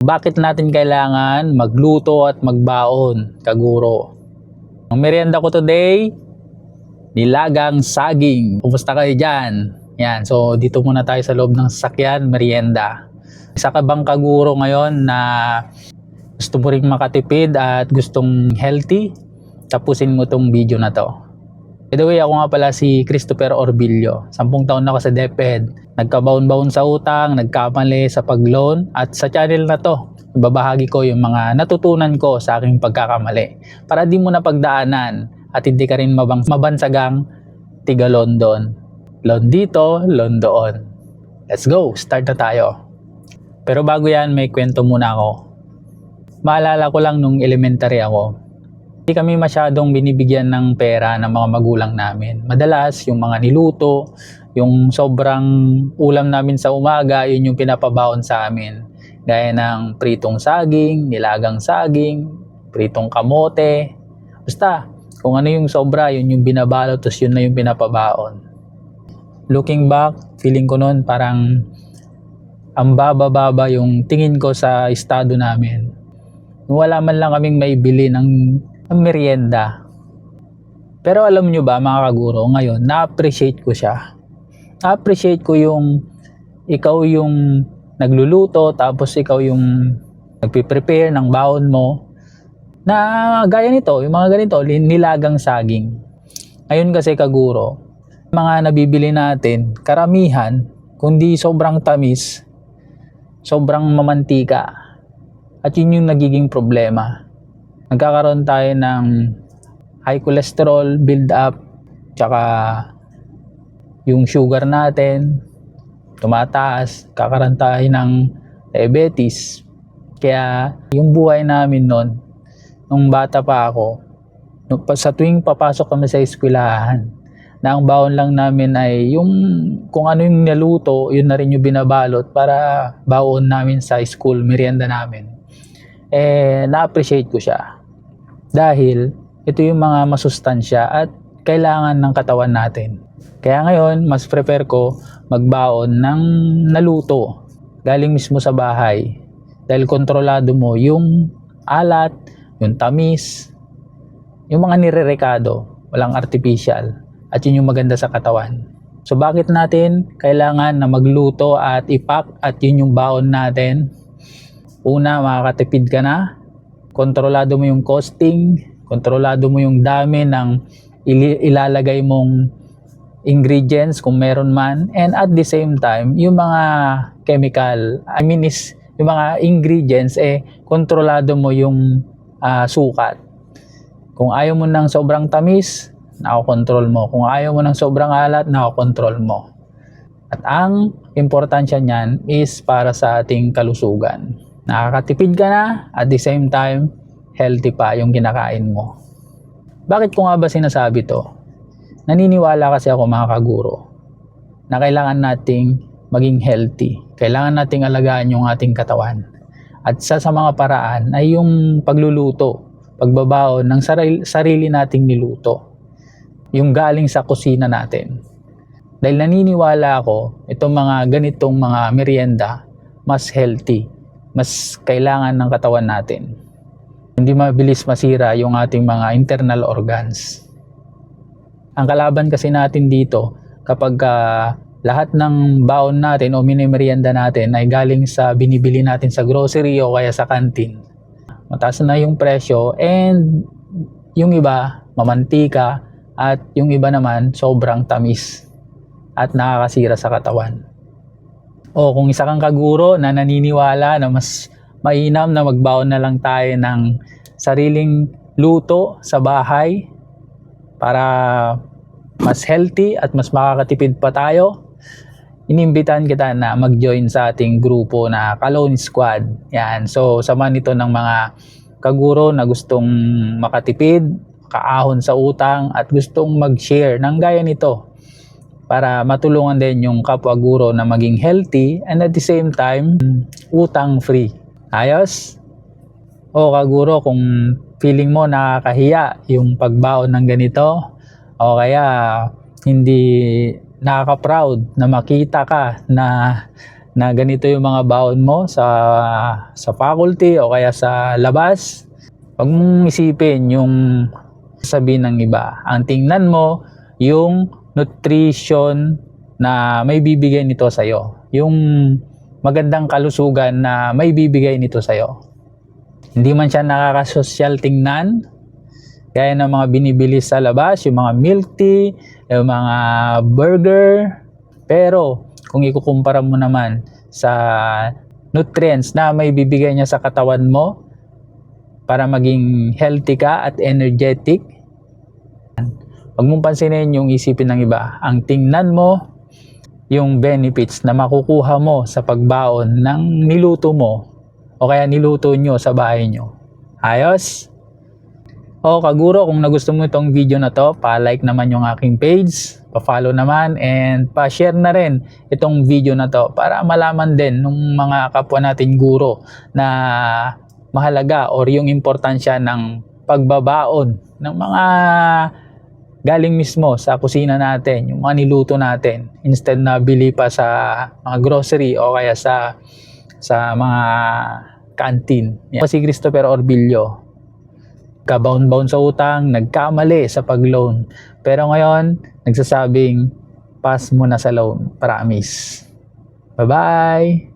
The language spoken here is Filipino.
Bakit natin kailangan magluto at magbaon, kaguro? Ang merienda ko today, nilagang saging. Kumusta kayo dyan? Yan, so dito muna tayo sa loob ng sasakyan, merienda. Isa ka bang kaguro ngayon na gusto mo ring makatipid at gustong healthy? Tapusin mo tong video na to. By the way, ako nga pala si Christopher Orbilio. 10 taon na ako sa DepEd. Nagkabaon-baon sa utang, nagkamali sa pag-loan, at sa channel na to, ibabahagi ko yung mga natutunan ko sa aking pagkakamali. Para di mo na pagdaanan at hindi ka rin mabansagang tiga London. Loan dito, loan doon. Let's go, start na tayo. Pero bago yan, may kwento muna ako. Maalala ko lang nung elementary ako, hindi kami masyadong binibigyan ng pera ng mga magulang namin. Madalas, yung mga niluto, yung sobrang ulam namin sa umaga, yun yung pinapabaon sa amin. Gaya ng pritong saging, nilagang saging, pritong kamote. Basta, kung ano yung sobra, yun yung binabalot, tapos yun na yung pinapabaon. Looking back, feeling ko noon parang ang baba-baba yung tingin ko sa estado namin. Wala man lang kaming maibili ng merienda. Pero alam nyo ba mga kaguro, ngayon na-appreciate ko siya. Na-appreciate ko yung ikaw yung nagluluto, tapos ikaw yung nagpiprepare ng baon mo na gaya nito, yung mga ganito, nilagang saging. Ngayon kasi kaguro, mga nabibili natin, karamihan, kundi sobrang tamis, sobrang mamantika, at yun yung nagiging problema. Nagkakaroon tayo ng high cholesterol build up, tsaka yung sugar natin tumataas, kakaroon tayo ng diabetes. Kaya yung buhay namin noon, nung bata pa ako, sa tuwing papasok kami sa eskwelahan, na ang baon lang namin ay yung kung ano yung naluto, yun na rin yung binabalot para baon namin sa school, merienda namin. Na-appreciate ko siya. Dahil ito yung mga masustansya at kailangan ng katawan natin. Kaya ngayon, mas prepare ko magbaon ng naluto galing mismo sa bahay. Dahil kontrolado mo yung alat, yung tamis, yung mga nirerekado, walang artificial. At yun yung maganda sa katawan. So bakit natin kailangan na magluto at ipack at yun yung baon natin? Una, makakatipid ka na. Kontrolado mo yung costing, kontrolado mo yung dami ng ilalagay mong ingredients kung meron man, and at the same time, yung mga chemical, yung mga ingredients, kontrolado mo yung sukat. Kung ayaw mo ng sobrang tamis, nakokontrol mo. Kung ayaw mo ng sobrang alat, nakokontrol mo. At ang importansya niyan is para sa ating kalusugan. Nakakatipid ka na, at the same time, healthy pa yung kinakain mo. Bakit ko nga ba sinasabi to? Naniniwala kasi ako mga kaguro na kailangan nating maging healthy. Kailangan nating alagaan yung ating katawan. At sa mga paraan ay yung pagluluto, pagbabaon ng sarili nating niluto. Yung galing sa kusina natin. Dahil naniniwala ako, itong mga ganitong mga merienda, mas healthy. Mas kailangan ng katawan natin. Hindi mabilis masira yung ating mga internal organs. Ang kalaban kasi natin dito, kapag lahat ng baon natin o mini-merienda natin ay galing sa binibili natin sa grocery o kaya sa canteen. Mataas na yung presyo, and yung iba, mamantika, at yung iba naman, sobrang tamis at nakakasira sa katawan. O kung isa kang kaguro na naniniwala na mas mainam na magbaon na lang tayo ng sariling luto sa bahay para mas healthy at mas makakatipid pa tayo, inimbitahan kita na mag-join sa ating grupo na Kalon Squad. Yan. So, sama nito ng mga kaguro na gustong makatipid, kaahon sa utang, at gustong mag-share ng gaya nito para matulungan din yung kapwa guro na maging healthy and at the same time, utang free. Ayos? O kaguro, kung feeling mo nakakahiya yung pagbaon ng ganito, o kaya hindi nakaka-proud na makita ka na na ganito yung mga baon mo sa faculty o kaya sa labas, huwag mong isipin yung sabihin ng iba. Ang tingnan mo yung nutrition na may bibigay nito sa'yo. Yung magandang kalusugan na may bibigay nito sa'yo. Hindi man siya nakakasosyal tingnan, gaya ng mga binibili sa labas, yung mga milk tea, yung mga burger. Pero kung ikukumpara mo naman sa nutrients na may bibigay niya sa katawan mo para maging healthy ka at energetic, huwag mong pansinin yung isipin ng iba. Ang tingnan mo yung benefits na makukuha mo sa pagbaon ng niluto mo o kaya niluto nyo sa bahay nyo. Ayos? O kaguro, kung nagustuhan mo itong video na to, pa-like naman yung aking page, pa-follow naman, and pa-share na rin itong video na to para malaman din ng mga kapwa natin guro na mahalaga or yung importansya ng pagbabaon ng mga galing mismo sa kusina natin, yung mga niluto natin, instead na bili pa sa mga grocery o kaya sa mga canteen. Yan. Si Christopher Orbillo, kabaon-baon sa utang, nagkamali sa pag-loan. Pero ngayon, nagsasabing, pass mo na sa loan. Promise. Bye-bye!